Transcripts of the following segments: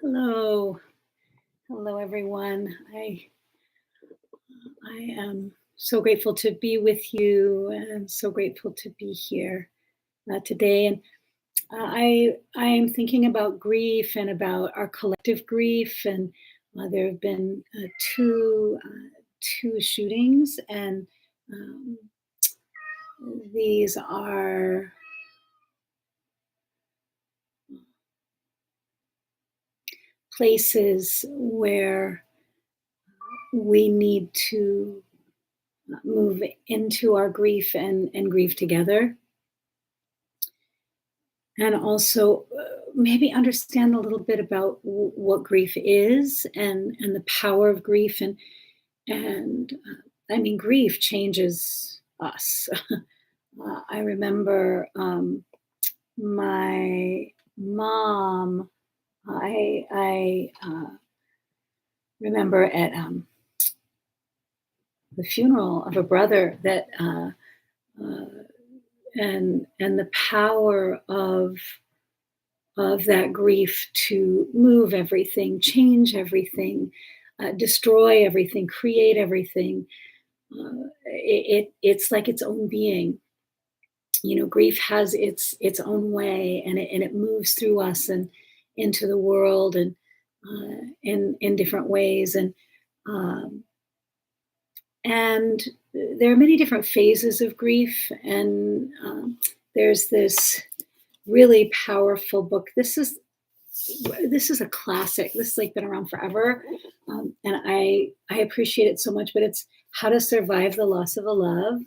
Hello. Hello, everyone. I am so grateful to be with you and so grateful to be here today. And I am thinking about grief and about our collective grief. And there have been two shootings, and um, these are places where we need to move into our grief and grieve together, and also maybe understand a little bit about what grief is and the power of grief. And I mean, grief changes us. I remember my mom. I remember at the funeral of a brother that uh, and the power of that grief to move everything, change everything, destroy everything, create everything. It's like its own being. You know, grief has its own way, and it moves through us and into the world, and in different ways. Um, and there are many different phases of grief, and there's this really powerful book. This is a classic. This has like been around forever, and I appreciate it so much. But it's How to Survive the Loss of a Love,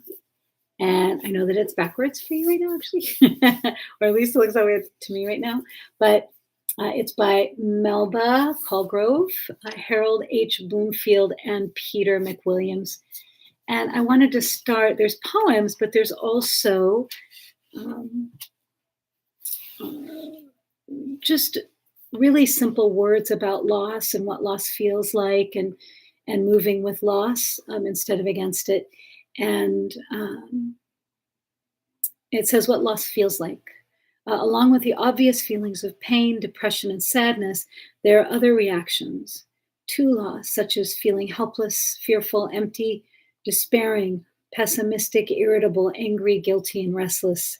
and I know that it's backwards for you right now, actually, or at least it looks that way to me right now. But it's by Melba Colgrove, Harold H. Bloomfield, and Peter McWilliams. And I wanted to start. There's poems, but there's also um, uh, just really simple words about loss and what loss feels like, and moving with loss instead of against it. And it says what loss feels like. Along with the obvious feelings of pain, depression, and sadness, there are other reactions to loss, such as feeling helpless, fearful, empty, despairing, pessimistic, irritable, angry, guilty, and restless.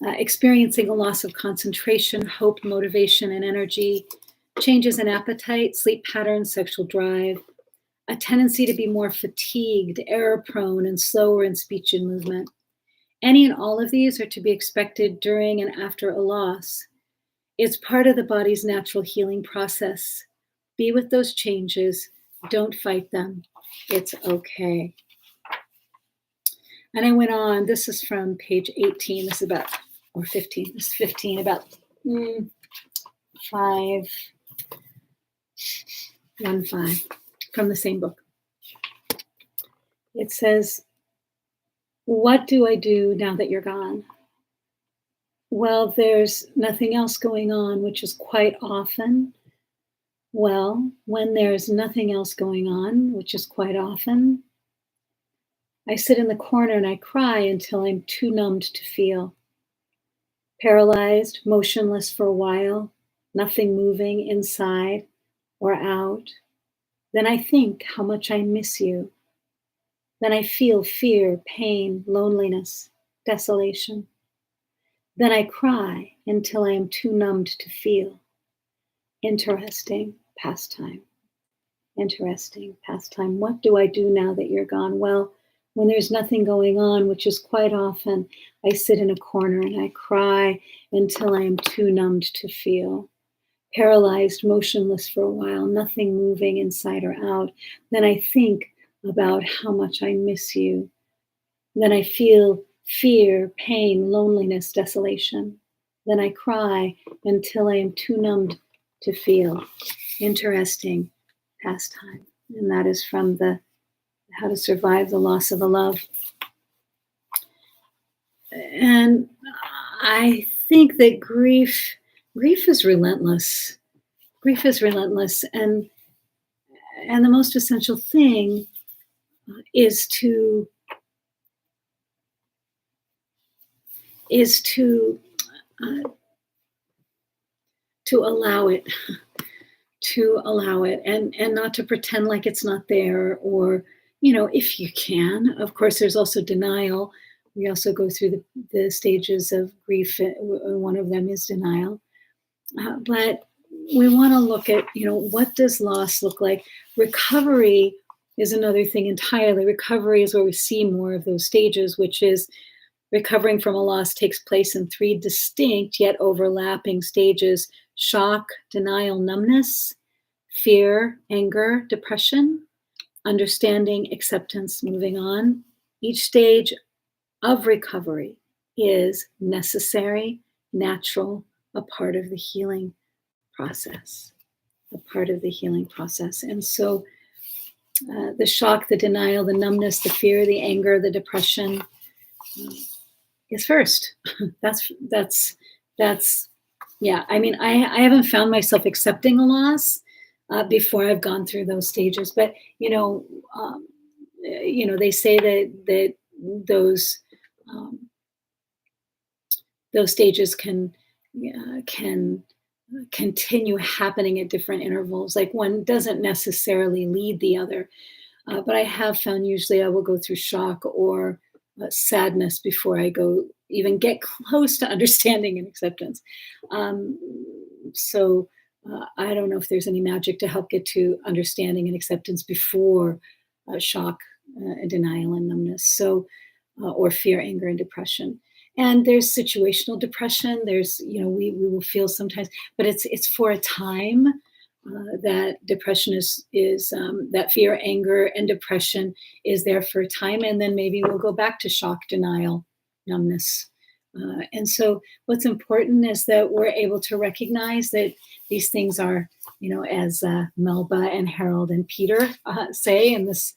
Experiencing a loss of concentration, hope, motivation, and energy, changes in appetite, sleep patterns, sexual drive, a tendency to be more fatigued, error prone, and slower in speech and movement. Any and all of these are to be expected during and after a loss. It's part of the body's natural healing process. Be with those changes. Don't fight them. It's okay. And I went on. This is from page 18. This is about, or 15. This is 15, about 5, 1, 5, from the same book. It says, "What do I do now that you're gone? Well, there's nothing else going on, which is quite often. Well, when there's nothing else going on, which is quite often, I sit in the corner and I cry until I'm too numbed to feel. Paralyzed, motionless for a while, nothing moving inside or out. Then I think how much I miss you. Then I feel fear, pain, loneliness, desolation. Then I cry until I am too numbed to feel. Interesting pastime. Interesting pastime. What do I do now that you're gone? Well, when there's nothing going on, which is quite often, I sit in a corner and I cry until I am too numbed to feel. Paralyzed, motionless for a while, nothing moving inside or out. Then I think about how much I miss you. Then I feel fear, pain, loneliness, desolation. Then I cry until I am too numbed to feel. Interesting pastime." And that is from the How to Survive the Loss of a Love. And I think that grief is relentless. Grief is relentless, and the most essential thing is to uh, to allow it, to allow it, and not to pretend like it's not there, or if you can. Of course, there's also denial. We also go through the stages of grief. One of them is denial. But we want to look at, what does loss look like? Recovery is another thing entirely. Recovery is where we see more of those stages, which is recovering from a loss takes place in three distinct yet overlapping stages: shock, denial, numbness; fear, anger, depression; understanding, acceptance, moving on. Each stage of recovery is necessary, natural, a part of the healing process. A part of the healing process. And so the shock, the denial, the numbness, the fear, the anger, the depression is first. that's yeah. I mean, I haven't found myself accepting a loss before I've gone through those stages. But they say that those stages can continue happening at different intervals. Like, one doesn't necessarily lead the other. But I have found usually I will go through shock or sadness before I even get close to understanding and acceptance. So I don't know if there's any magic to help get to understanding and acceptance before shock, denial, and numbness. So, or fear, anger, and depression. And there's situational depression. There's, we will feel sometimes, but it's for a time. That depression is that fear, anger, and depression is there for a time, and then maybe we'll go back to shock, denial, numbness. And so what's important is that we're able to recognize that these things are, as Melba and Harold and Peter say in this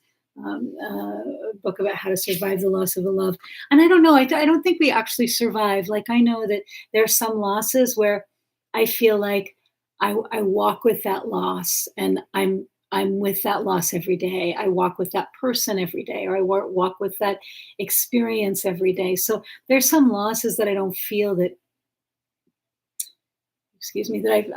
book about how to survive the loss of a love. And I don't know, I don't think we actually survive. Like, I know that there are some losses where I feel like I walk with that loss, and I'm with that loss every day. I walk with that person every day, or I walk with that experience every day. So there's some losses that I don't feel that, that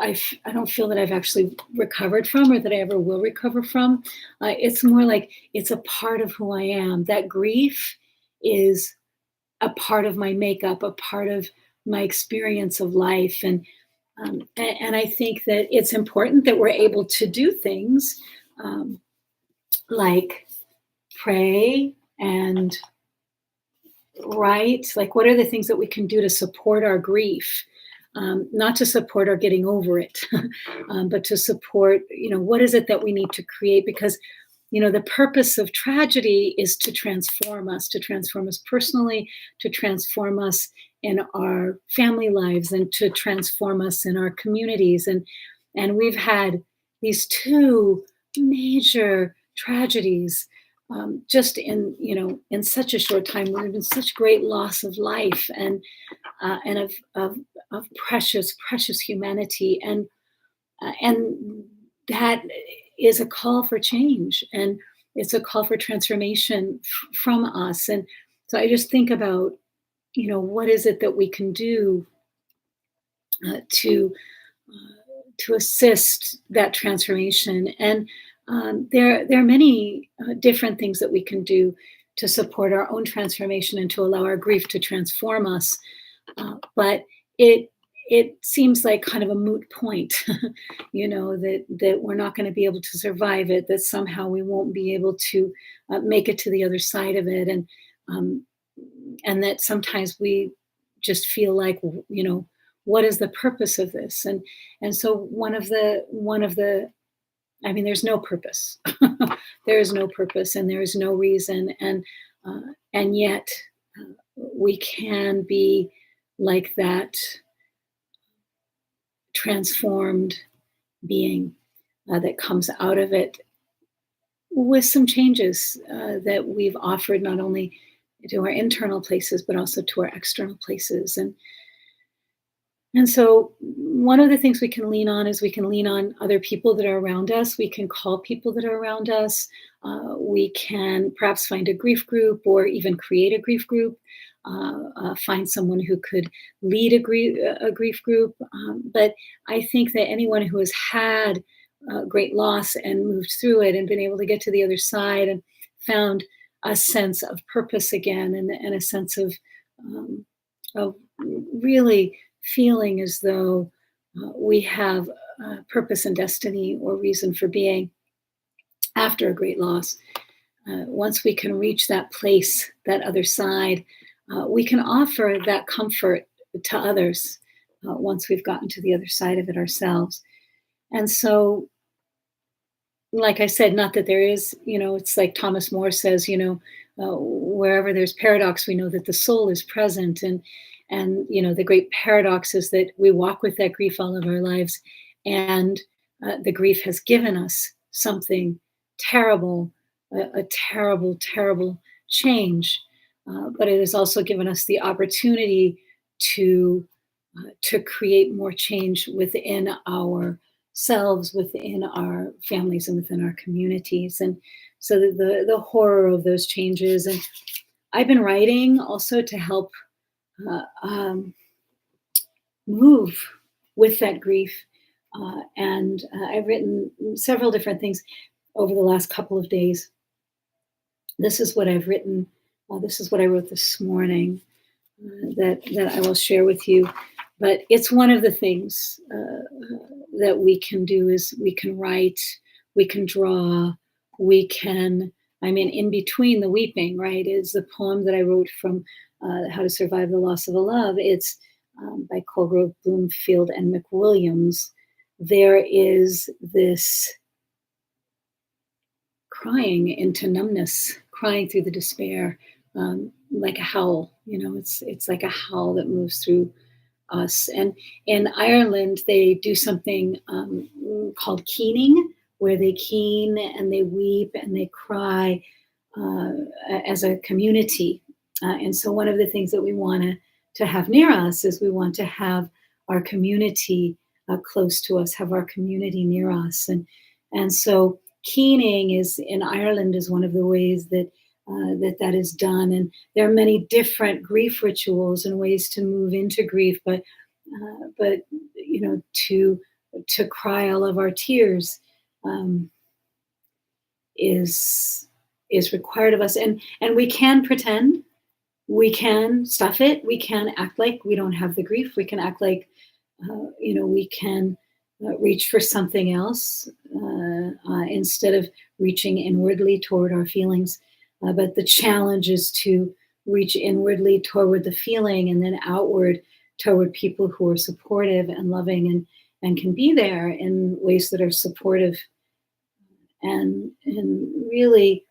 I don't feel that I've actually recovered from, or that I ever will recover from. It's more like it's a part of who I am. That grief is a part of my makeup, a part of my experience of life. And I think that it's important that we're able to do things like pray and write. Like, what are the things that we can do to support our grief? Not to support our getting over it, but to support, what is it that we need to create? Because, the purpose of tragedy is to transform us personally, to transform us in our family lives, and to transform us in our communities. And we've had these two major tragedies just in such a short time. There's been such great loss of life and of precious humanity, and that is a call for change, and it's a call for transformation from us. And so I just think about, what is it that we can do to assist that transformation? And there are many different things that we can do to support our own transformation and to allow our grief to transform us. But it seems like kind of a moot point, that we're not going to be able to survive it, that somehow we won't be able to make it to the other side of it. And that sometimes we just feel like, what is the purpose of this? And so one of the I mean, there's no purpose. There is no purpose, and there is no reason. And yet we can be like that transformed being that comes out of it with some changes that we've offered, not only to our internal places, but also to our external places. And so one of the things we can lean on is we can lean on other people that are around us. We can call people that are around us. We can perhaps find a grief group, or even create a grief group. Find someone who could lead a grief group. But I think that anyone who has had great loss and moved through it and been able to get to the other side and found a sense of purpose again, and a sense of really feeling as though we have purpose and destiny or reason for being after a great loss. Once we can reach that place, that other side, we can offer that comfort to others once we've gotten to the other side of it ourselves. And so, like I said, not that there is, it's like Thomas More says, wherever there's paradox, we know that the soul is present. And the great paradox is that we walk with that grief all of our lives, and the grief has given us something terrible, a terrible, terrible change. But it has also given us the opportunity to create more change within ourselves, within our families, and within our communities. And so the horror of those changes. And I've been writing also to help move with that grief. And I've written several different things over the last couple of days. This is what I've written. This is what I wrote this morning that I will share with you. But it's one of the things that we can do is we can write, we can draw, we can, in between the weeping, right, is the poem that I wrote from How to Survive the Loss of a Love. It's by Colgrove, Bloomfield, and McWilliams. There is this crying into numbness, crying through the despair, like a howl. It's like a howl that moves through us. And in Ireland, they do something called keening, where they keen and they weep and they cry as a community. And so one of the things that we want to have near us is we want to have our community close to us, have our community near us. And so keening is in Ireland is one of the ways that that is done. And there are many different grief rituals and ways to move into grief, but to cry all of our tears is required of us. And we can pretend, we can stuff it, we can act like we don't have the grief, we can act like we can reach for something else instead of reaching inwardly toward our feelings. But the challenge is to reach inwardly toward the feeling and then outward toward people who are supportive and loving and can be there in ways that are supportive. And really,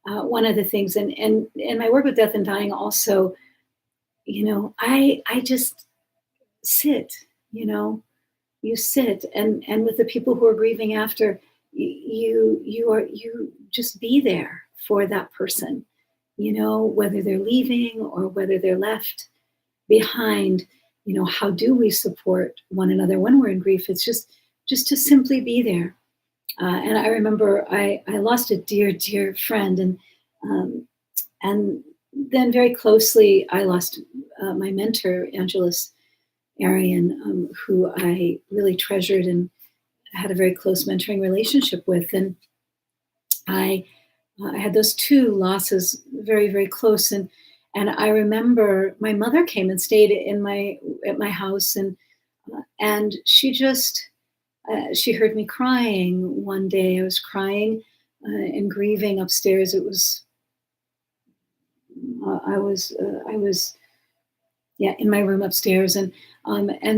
one of the things, and in my work with death and dying also, I just sit, you sit, and with the people who are grieving after, you just be there for that person, whether they're leaving or whether they're left behind. How do we support one another when we're in grief? It's just to simply be there. And I remember I lost a dear, dear friend, and then very closely I lost my mentor, Angelus Arian, who I really treasured and had a very close mentoring relationship with. And I had those two losses very, very close. And I remember my mother came and stayed at my house, and she just she heard me crying one day. I was crying and grieving upstairs. It was I was in my room upstairs, and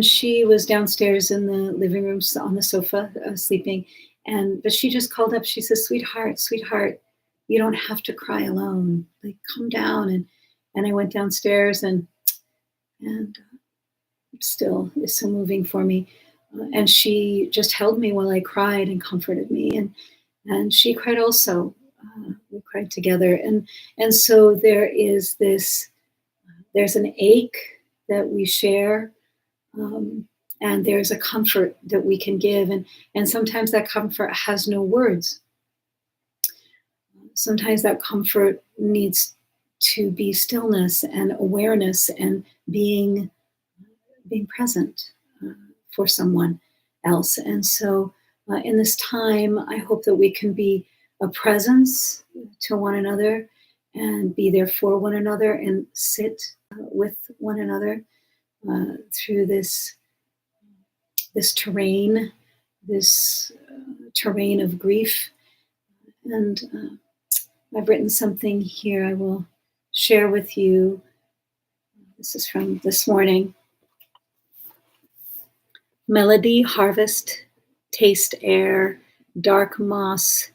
she was downstairs in the living room on the sofa sleeping. But she just called up. She says, sweetheart, you don't have to cry alone. Like, come down. And I went downstairs, and still is so moving for me. And she just held me while I cried and comforted me. And she cried also. We cried together. And so there's an ache that we share. And there's a comfort that we can give. And sometimes that comfort has no words. Sometimes that comfort needs to be stillness and awareness and being present for someone else. And so In this time, I hope that we can be a presence to one another and be there for one another and sit with one another through this terrain, this terrain of grief. And I've written something here I will share with you. This is from this morning. Melody, harvest, taste air, dark moss,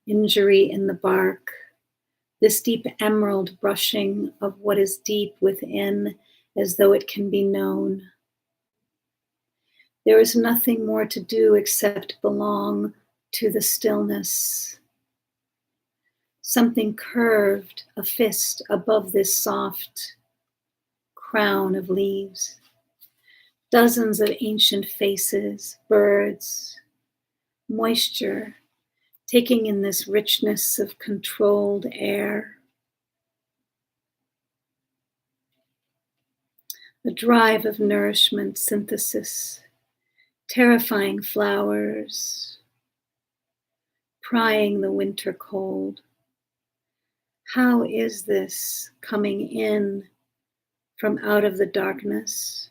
injury in the bark, this deep emerald brushing of what is deep within as though it can be known. There is nothing more to do except belong to the stillness. Something curved, a fist above this soft crown of leaves. Dozens of ancient faces, birds, moisture, taking in this richness of controlled air. A drive of nourishment synthesis, terrifying flowers, prying the winter cold. How is this coming in from out of the darkness?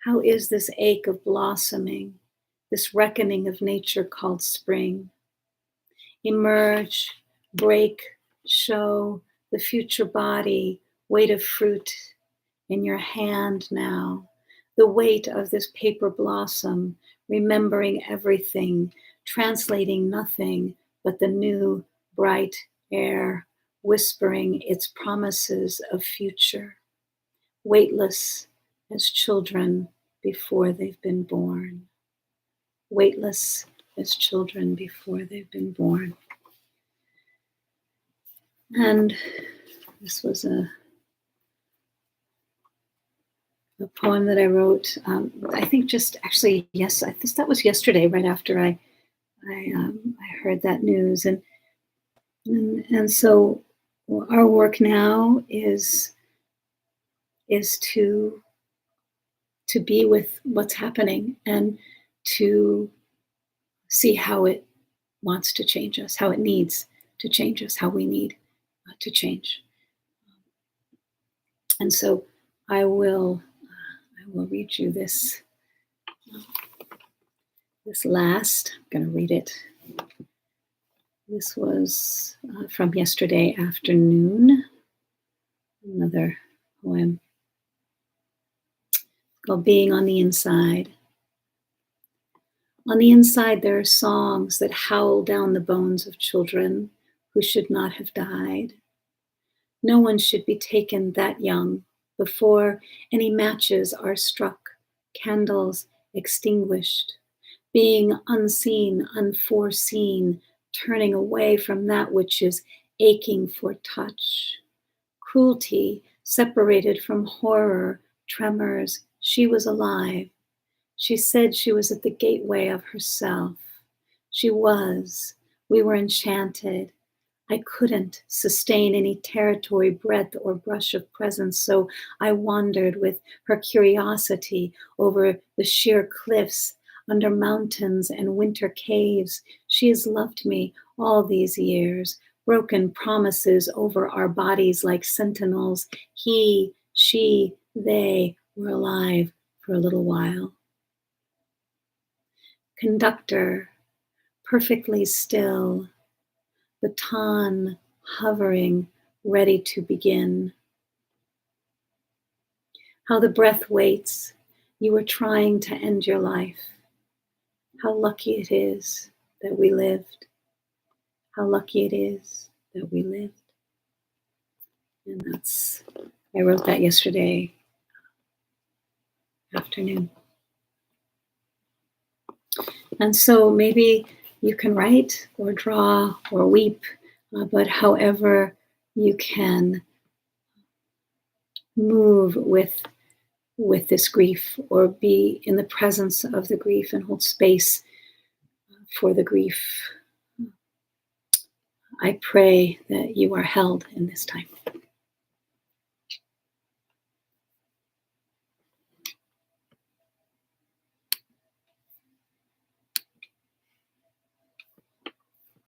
How is this ache of blossoming, this reckoning of nature called spring? Emerge, break, show the future body, weight of fruit in your hand now, the weight of this paper blossom, remembering everything, translating nothing but the new bright air, whispering its promises of future, weightless as children before they've been born. Weightless as children before they've been born. And this was a poem that I wrote, I think just actually, yes, I think that was yesterday, right after I heard that news. And so our work now is to be with what's happening and to see how it wants to change us, how it needs to change us, how we need to change. And so I will read you this last. I'm going to read it. This was from yesterday afternoon. Another poem called Being on the Inside. On the inside, there are songs that howl down the bones of children who should not have died. No one should be taken that young before any matches are struck, candles extinguished, being unseen, unforeseen, turning away from that which is aching for touch. Cruelty separated from horror, tremors. She was alive. She said she was at the gateway of herself. She was. We were enchanted. I couldn't sustain any territory, breadth, or brush of presence, so I wandered with her curiosity over the sheer cliffs, under mountains and winter caves. She has loved me all these years, broken promises over our bodies like sentinels. He, she, they were alive for a little while. Conductor, perfectly still, baton hovering, ready to begin. How the breath waits. You were trying to end your life. How lucky it is that we lived. How lucky it is that we lived. And I wrote that yesterday afternoon. And so maybe you can write or draw or weep, but however you can move with this grief or be in the presence of the grief and hold space for the grief. I pray that you are held in this time.